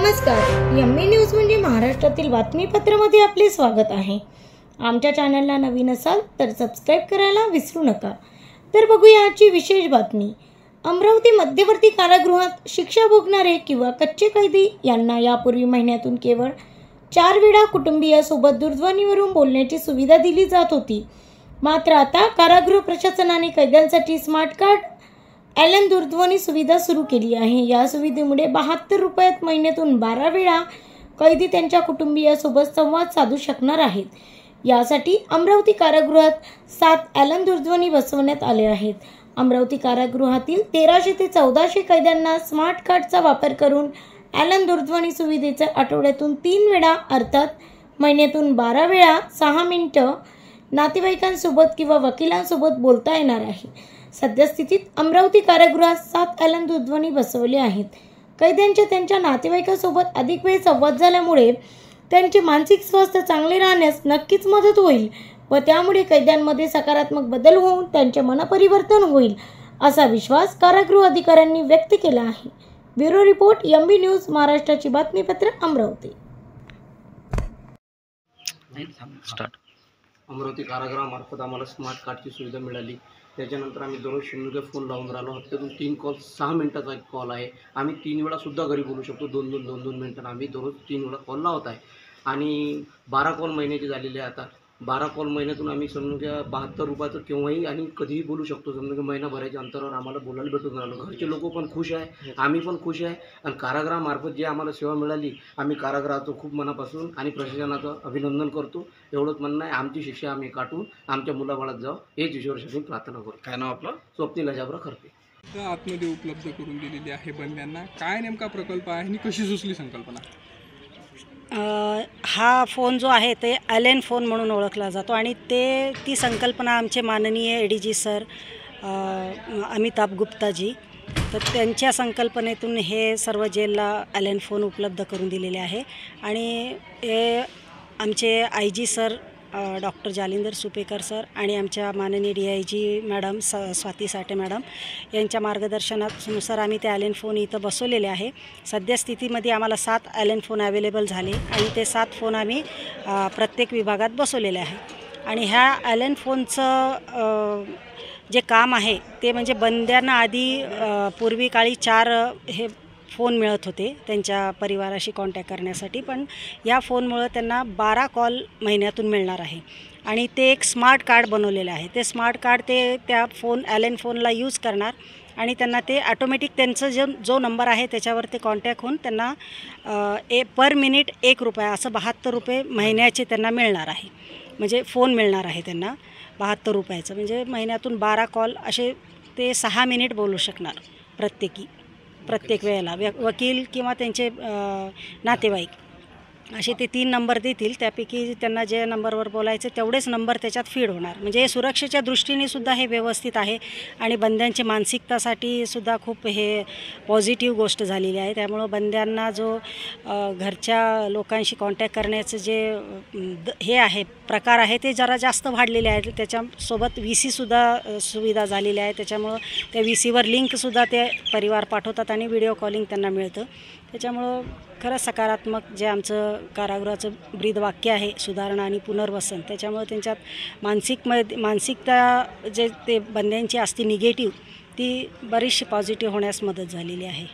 नमस्कार, MB. News म्हणजे महाराष्ट्रातील बातमीपत्रामध्ये आपले स्वागत आहे। आमच्या चॅनलला नवीन असाल तर सबस्क्राइब करायला विसरू नका। तर बघूया आजची विशेष बातमी। अमरावती मध्यवर्ती कारागृहात शिक्षा भोगणारे किंवा कच्चे कैदी यांना यापूर्वी महिन्यातून केवळ 4 वेळा कुटुंबियासोबत दूरध्वनीवरून बोलण्याची सुविधा दिली जात होती। मात्र आता कारागृह प्रशासनाने कैद्यांसाठी स्मार्ट कार्ड एलन दूरध्वनी सुविधा सुरू केली आहे। या सुविधेमुळे 72 रुपयात महिन्यातून 12 वेळा कैदी त्यांच्या कुटुंबियासोबत संवाद साधू शकणार आहेत। यासाठी अमरावती कारागृहात 7 एलन दूरध्वनी बसवण्यात आले आहेत। अमरावती कारागृहातील 1300 ते 1400 कैद्यांना स्मार्ट कार्डचा वापर करून एलन दूरध्वनी सुविधेचा आठवड्यातून 3 वेळा अर्थात महिन्यातून 12 वेळा 6 मिनिटं नातेवाईकांसोबत किंवा वकिलांसोबत बोलता येणार आहे। सद्यस्थितीत अमरावती कारागृहात 7 एलन दूरध्वनी बसवले आहेत। कैद्यांच्या त्यांच्या नातेवाईकांसोबत अधिक वेळ संवाद झाल्यामुळे त्यांचे मानसिक स्वास्थ्य चांगले राहण्यास नक्कीच मदत होईल व त्यामुळे कैद्यांमध्ये सकारात्मक बदल होऊन त्यांचे मनपरिवर्तन होईल असा विश्वास कारागृह अधिकाऱ्यांनी व्यक्त केला आहे। Bureau report, MB. न्यूज, महाराष्ट्राची बातमीपत्र, अमरावती। अमरावती कारागृहामार्फत आम्हाला स्मार्ट कार्डची सुविधा मिळाली। त्याच्यानंतर आम्ही दररोज 0 फोन लावून राहिलो। हप्त्यातून 3 कॉल, 6 मिनिटाचा एक कॉल आहे। आम्ही 3 वेळा सुद्धा घरी बोलू शकतो। 2-2 मिनिटांना आम्ही दररोज 3 वेळा कॉल लावत आहे आणि 12 कॉल महिन्याचे झालेले आहे। आता 12 कॉल महिन्यातून आम्ही समजा 72 रुपयाचं केव्हाही आणि कधीही बोलू शकतो। समजा महिनाभराच्या अंतरावर आम्हाला बोलायला भेटून राहिलो। घरचे लोक पण खुश आहे, आम्ही पण खुश आहे आणि कारागृहामार्फत जे आम्हाला सेवा मिळाली, आम्ही कारागृहाचं खूप मनापासून आणि प्रशासनाचं अभिनंदन करतो। एवढंच म्हणणं आहे, आमची शिक्षा आम्ही काटून आमच्या मुलाबाळात जाऊ हेच ईश्वरचरणी प्रार्थना करतो। काय नाव आपलं? स्वप्नील अजाबराव खरपे। आतमध्ये उपलब्ध करून दिलेली आहे बंद्यांना। काय नेमका प्रकल्प आहे आणि कशी सुचली संकल्पना? हा फोन जो आहे ते एलन फोन म्हणून ओळखला जातो आणि ती संकल्पना आमचे माननीय ADG सर अमिताभ गुप्ताजी, तर त्यांच्या संकल्पनेतून हे सर्व जेलला एलन फोन उपलब्ध करून दिलेले आहे। आणि हे आमचे IG sir doctor Jalinder Supekar sir आणि आमच्या माननीय DIG मॅडम स्वाती साठे मॅडम यांच्या मार्गदर्शनानुसार आम्ही ते एलन फोन इथं बसवलेले आहे। सद्यस्थितीमध्ये आम्हाला 7 एलन फोन अवेलेबल झाले आणि ते 7 फोन आम्ही प्रत्येक विभागात बसवलेले आहे। आणि ह्या एलन फोनचं जे काम आहे ते म्हणजे बंद्यांना आधी पूर्वी काळी 4 हे फोन मिळत होते त्यांच्या परिवाराशी कॉन्टॅक्ट करण्यासाठी, पण या फोनमुळे त्यांना 12 कॉल महिन्यातून मिळणार आहे। आणि ते एक स्मार्ट कार्ड बनवलेलं आहे। ते स्मार्ट कार्ड ते त्या एलन फोनला यूज करणार आणि त्यांना ते ऑटोमॅटिक त्यांचं जो नंबर आहे त्याच्यावर ते कॉन्टॅक्ट होऊन त्यांना पर मिनिट 1 रुपया असं 72 रुपये महिन्याचे त्यांना मिळणार आहे। म्हणजे फोन मिळणार आहे त्यांना 72 रुपयाचं, म्हणजे महिन्यातून 12 कॉल असे ते 6 मिनिट बोलू शकणार प्रत्येक वेळेला। वकील किंवा त्यांचे नातेवाईक असे ते 3 नंबर देतील, त्यापैकी त्यांना जे नंबरवर बोलायचं तेवढेच नंबर त्याच्यात फीड होणार। म्हणजे सुरक्षेच्या दृष्टीने सुद्धा हे व्यवस्थित आहे आणि बंद्यांची मानसिकतासाठी सुद्धा खूप हे पॉझिटिव्ह गोष्ट झालेली आहे। त्यामुळं बंद्यांना जो घरच्या लोकांशी कॉन्टॅक्ट करण्याचं जे हे आहे प्रकार आहे ते जरा जास्त वाढलेले आहेत। त्याच्यासोबत VC सुविधा झालेली आहे। त्याच्यामुळं त्या VCवर लिंकसुद्धा ते परिवार पाठवतात आणि व्हिडिओ कॉलिंग त्यांना मिळतं। त्याच्यामुळं खरंच सकारात्मक जे आमचं कारागृहाचं ब्रीदवाक्य आहे सुधारणा आणि पुनर्वसन, त्याच्यामुळे त्यांच्यात मानसिकता जे ते बंद्यांची असते निगेटिव्ह ती बरीचशी पॉझिटिव्ह होण्यास मदत झालेली आहे।